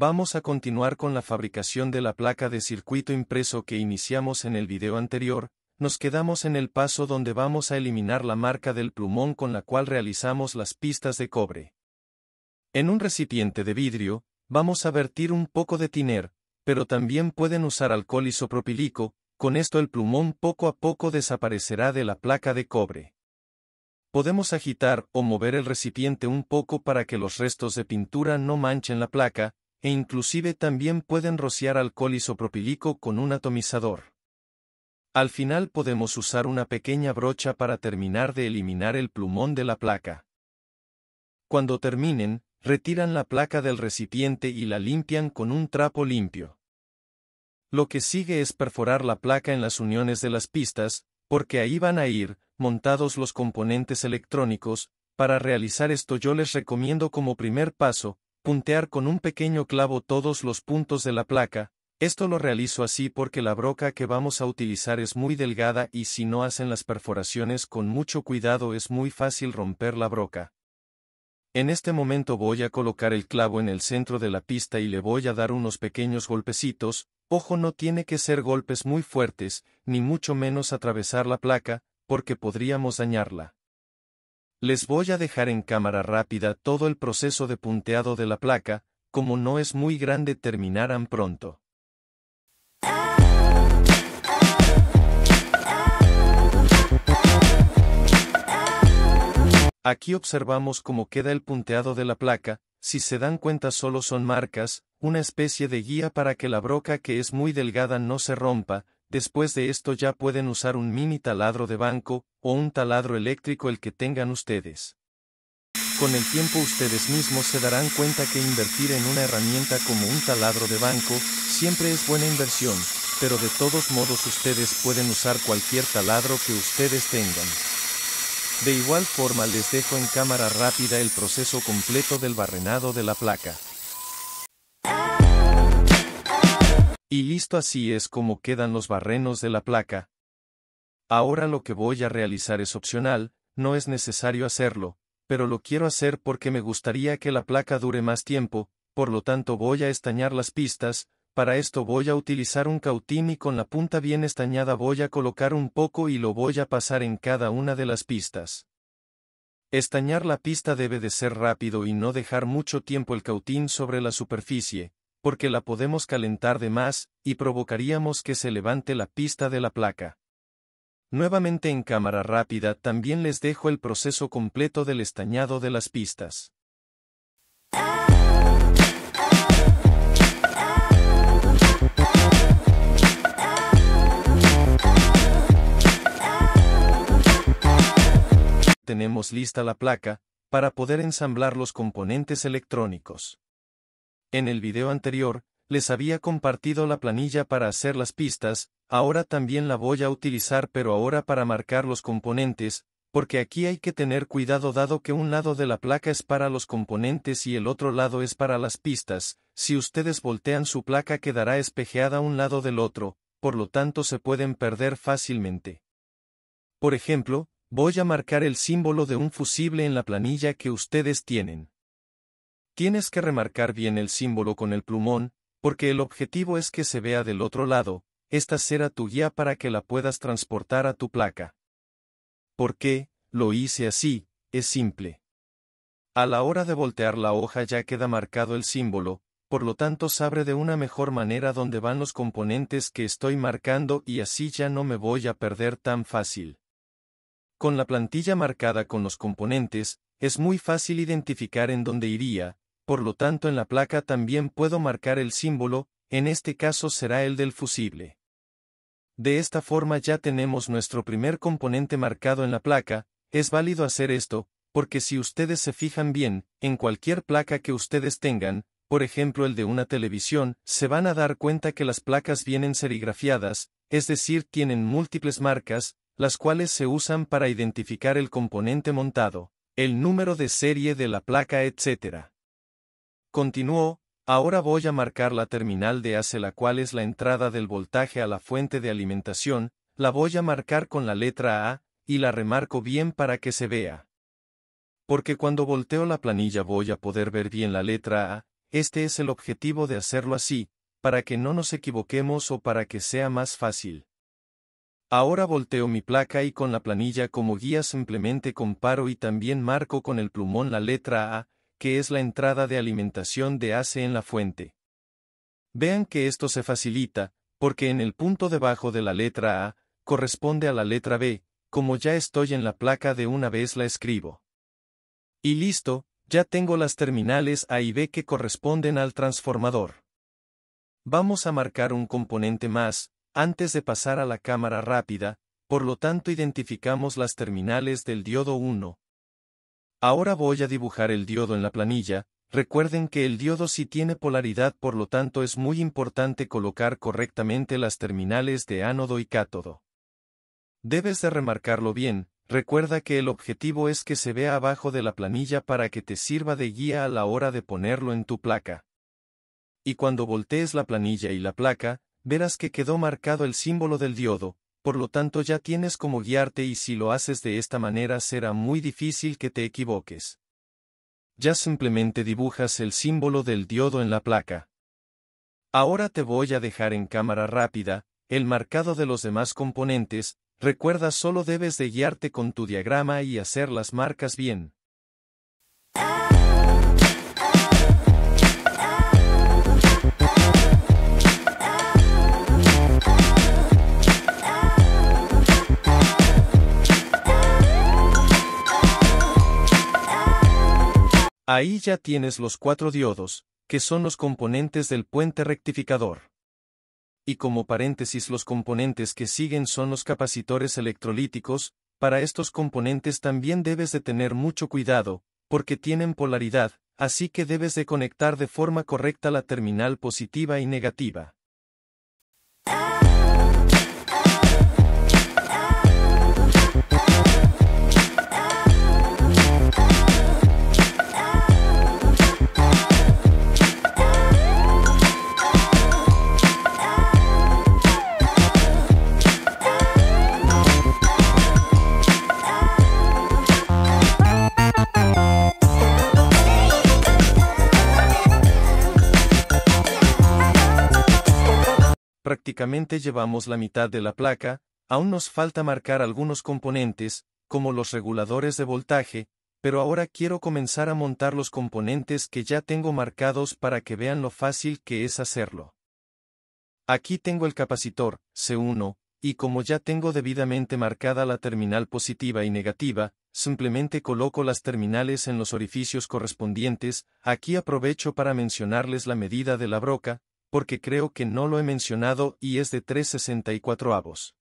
Vamos a continuar con la fabricación de la placa de circuito impreso que iniciamos en el video anterior. Nos quedamos en el paso donde vamos a eliminar la marca del plumón con la cual realizamos las pistas de cobre. En un recipiente de vidrio, vamos a vertir un poco de tiner, pero también pueden usar alcohol isopropílico. Con esto el plumón poco a poco desaparecerá de la placa de cobre. Podemos agitar o mover el recipiente un poco para que los restos de pintura no manchen la placa, e inclusive también pueden rociar alcohol isopropílico con un atomizador. Al final podemos usar una pequeña brocha para terminar de eliminar el plumón de la placa. Cuando terminen, retiran la placa del recipiente y la limpian con un trapo limpio. Lo que sigue es perforar la placa en las uniones de las pistas, porque ahí van a ir montados los componentes electrónicos. Para realizar esto yo les recomiendo como primer paso, puntear con un pequeño clavo todos los puntos de la placa. Esto lo realizo así porque la broca que vamos a utilizar es muy delgada y si no hacen las perforaciones con mucho cuidado es muy fácil romper la broca. En este momento voy a colocar el clavo en el centro de la pista y le voy a dar unos pequeños golpecitos. Ojo, no tiene que ser golpes muy fuertes, ni mucho menos atravesar la placa, porque podríamos dañarla. Les voy a dejar en cámara rápida todo el proceso de punteado de la placa. Como no es muy grande terminarán pronto. Aquí observamos cómo queda el punteado de la placa. Si se dan cuenta solo son marcas, una especie de guía para que la broca que es muy delgada no se rompa. Después de esto ya pueden usar un mini taladro de banco, o un taladro eléctrico el que tengan ustedes. Con el tiempo ustedes mismos se darán cuenta que invertir en una herramienta como un taladro de banco, siempre es buena inversión, pero de todos modos ustedes pueden usar cualquier taladro que ustedes tengan. De igual forma les dejo en cámara rápida el proceso completo del barrenado de la placa. Y listo, así es como quedan los barrenos de la placa. Ahora lo que voy a realizar es opcional, no es necesario hacerlo, pero lo quiero hacer porque me gustaría que la placa dure más tiempo, por lo tanto voy a estañar las pistas. Para esto voy a utilizar un cautín y con la punta bien estañada voy a colocar un poco y lo voy a pasar en cada una de las pistas. Estañar la pista debe de ser rápido y no dejar mucho tiempo el cautín sobre la superficie, porque la podemos calentar de más, y provocaríamos que se levante la pista de la placa. Nuevamente en cámara rápida también les dejo el proceso completo del estañado de las pistas. Tenemos lista la placa, para poder ensamblar los componentes electrónicos. En el video anterior, les había compartido la planilla para hacer las pistas, ahora también la voy a utilizar pero ahora para marcar los componentes, porque aquí hay que tener cuidado dado que un lado de la placa es para los componentes y el otro lado es para las pistas. Si ustedes voltean su placa quedará espejeada un lado del otro, por lo tanto se pueden perder fácilmente. Por ejemplo, voy a marcar el símbolo de un fusible en la planilla que ustedes tienen. Tienes que remarcar bien el símbolo con el plumón, porque el objetivo es que se vea del otro lado. Esta será tu guía para que la puedas transportar a tu placa. ¿Por qué lo hice así? Es simple. A la hora de voltear la hoja ya queda marcado el símbolo, por lo tanto sabré de una mejor manera dónde van los componentes que estoy marcando y así ya no me voy a perder tan fácil. Con la plantilla marcada con los componentes, es muy fácil identificar en dónde iría. Por lo tanto en la placa también puedo marcar el símbolo, en este caso será el del fusible. De esta forma ya tenemos nuestro primer componente marcado en la placa. Es válido hacer esto, porque si ustedes se fijan bien, en cualquier placa que ustedes tengan, por ejemplo el de una televisión, se van a dar cuenta que las placas vienen serigrafiadas, es decir, tienen múltiples marcas, las cuales se usan para identificar el componente montado, el número de serie de la placa, etc. Continúo, ahora voy a marcar la terminal de AC, la cual es la entrada del voltaje a la fuente de alimentación. La voy a marcar con la letra A, y la remarco bien para que se vea. Porque cuando volteo la planilla voy a poder ver bien la letra A. este es el objetivo de hacerlo así, para que no nos equivoquemos o para que sea más fácil. Ahora volteo mi placa y con la planilla como guía simplemente comparo y también marco con el plumón la letra A, que es la entrada de alimentación de AC en la fuente. Vean que esto se facilita, porque en el punto debajo de la letra A, corresponde a la letra B, como ya estoy en la placa de una vez la escribo. Y listo, ya tengo las terminales A y B que corresponden al transformador. Vamos a marcar un componente más, antes de pasar a la cámara rápida, por lo tanto identificamos las terminales del diodo 1. Ahora voy a dibujar el diodo en la planilla. Recuerden que el diodo sí tiene polaridad, por lo tanto es muy importante colocar correctamente las terminales de ánodo y cátodo. Debes de remarcarlo bien, recuerda que el objetivo es que se vea abajo de la planilla para que te sirva de guía a la hora de ponerlo en tu placa. Y cuando voltees la planilla y la placa, verás que quedó marcado el símbolo del diodo, por lo tanto ya tienes cómo guiarte y si lo haces de esta manera será muy difícil que te equivoques. Ya simplemente dibujas el símbolo del diodo en la placa. Ahora te voy a dejar en cámara rápida el marcado de los demás componentes. Recuerda, solo debes de guiarte con tu diagrama y hacer las marcas bien. Ahí ya tienes los 4 diodos, que son los componentes del puente rectificador. Y como paréntesis, los componentes que siguen son los capacitores electrolíticos. Para estos componentes también debes de tener mucho cuidado, porque tienen polaridad, así que debes de conectar de forma correcta la terminal positiva y negativa. Prácticamente llevamos la mitad de la placa. Aún nos falta marcar algunos componentes, como los reguladores de voltaje, pero ahora quiero comenzar a montar los componentes que ya tengo marcados para que vean lo fácil que es hacerlo. Aquí tengo el capacitor, C1, y como ya tengo debidamente marcada la terminal positiva y negativa, simplemente coloco las terminales en los orificios correspondientes. Aquí aprovecho para mencionarles la medida de la broca, porque creo que no lo he mencionado y es de 3/64.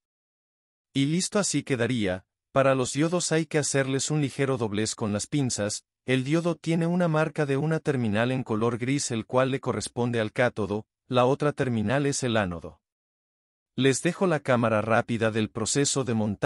Y listo, así quedaría. Para los diodos hay que hacerles un ligero doblez con las pinzas. El diodo tiene una marca de una terminal en color gris, el cual le corresponde al cátodo, la otra terminal es el ánodo. Les dejo la cámara rápida del proceso de montaje.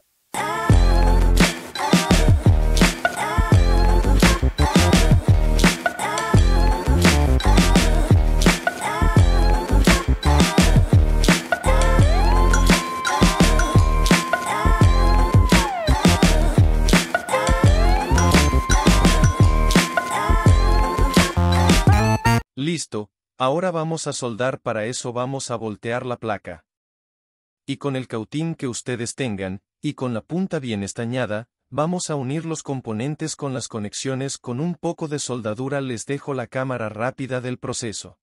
Listo, ahora vamos a soldar. Para eso vamos a voltear la placa. Y con el cautín que ustedes tengan, y con la punta bien estañada, vamos a unir los componentes con las conexiones con un poco de soldadura. Les dejo la cámara rápida del proceso.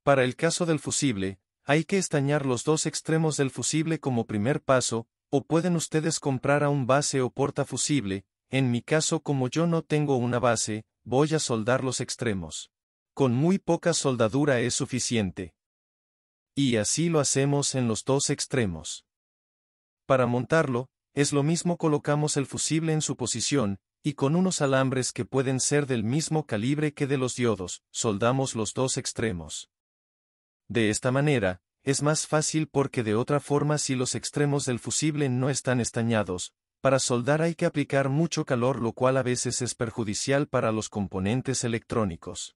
Para el caso del fusible, hay que estañar los dos extremos del fusible como primer paso, o pueden ustedes comprar a un base o portafusible. En mi caso, como yo no tengo una base, voy a soldar los extremos. Con muy poca soldadura es suficiente. Y así lo hacemos en los dos extremos. Para montarlo, es lo mismo, colocamos el fusible en su posición, y con unos alambres que pueden ser del mismo calibre que de los diodos, soldamos los dos extremos. De esta manera, es más fácil porque de otra forma si los extremos del fusible no están estañados, para soldar hay que aplicar mucho calor, lo cual a veces es perjudicial para los componentes electrónicos.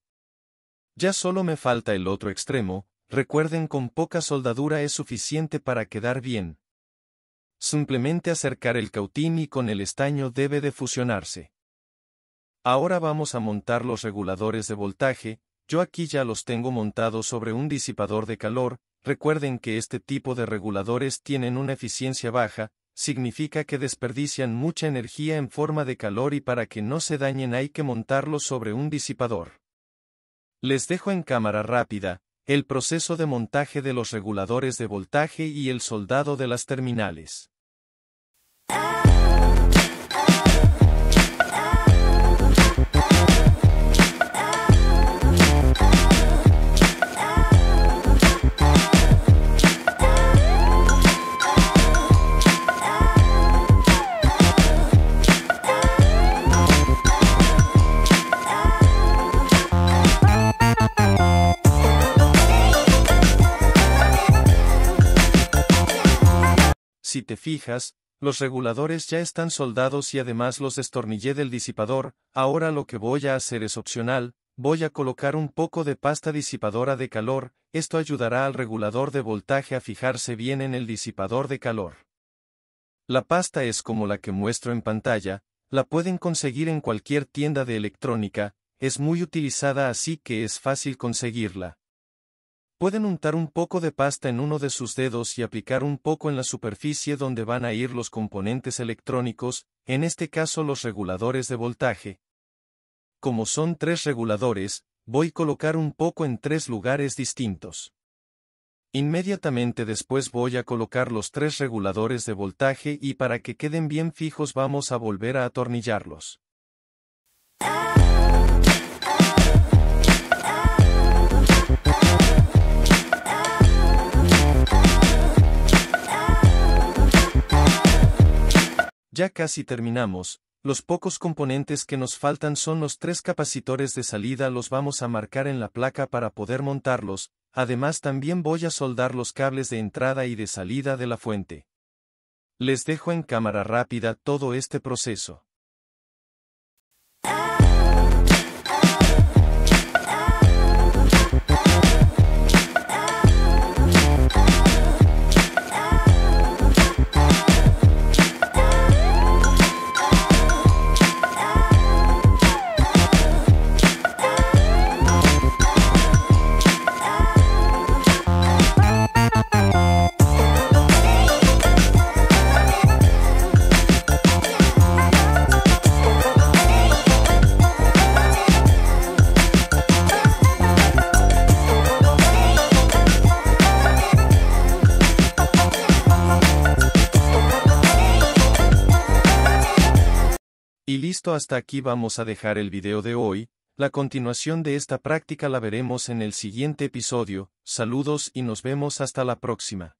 Ya solo me falta el otro extremo, recuerden, con poca soldadura es suficiente para quedar bien. Simplemente acercar el cautín y con el estaño debe de fusionarse. Ahora vamos a montar los reguladores de voltaje. Yo aquí ya los tengo montados sobre un disipador de calor. Recuerden que este tipo de reguladores tienen una eficiencia baja, significa que desperdician mucha energía en forma de calor y para que no se dañen hay que montarlos sobre un disipador. Les dejo en cámara rápida el proceso de montaje de los reguladores de voltaje y el soldado de las terminales. Si te fijas, los reguladores ya están soldados y además los destornillé del disipador. Ahora lo que voy a hacer es opcional, voy a colocar un poco de pasta disipadora de calor, esto ayudará al regulador de voltaje a fijarse bien en el disipador de calor. La pasta es como la que muestro en pantalla, la pueden conseguir en cualquier tienda de electrónica, es muy utilizada así que es fácil conseguirla. Pueden untar un poco de pasta en uno de sus dedos y aplicar un poco en la superficie donde van a ir los componentes electrónicos, en este caso los reguladores de voltaje. Como son 3 reguladores, voy a colocar un poco en 3 lugares distintos. Inmediatamente después voy a colocar los 3 reguladores de voltaje y para que queden bien fijos vamos a volver a atornillarlos. Ya casi terminamos, los pocos componentes que nos faltan son los 3 capacitores de salida, los vamos a marcar en la placa para poder montarlos, además también voy a soldar los cables de entrada y de salida de la fuente. Les dejo en cámara rápida todo este proceso. Y listo, hasta aquí vamos a dejar el video de hoy. La continuación de esta práctica la veremos en el siguiente episodio. Saludos y nos vemos hasta la próxima.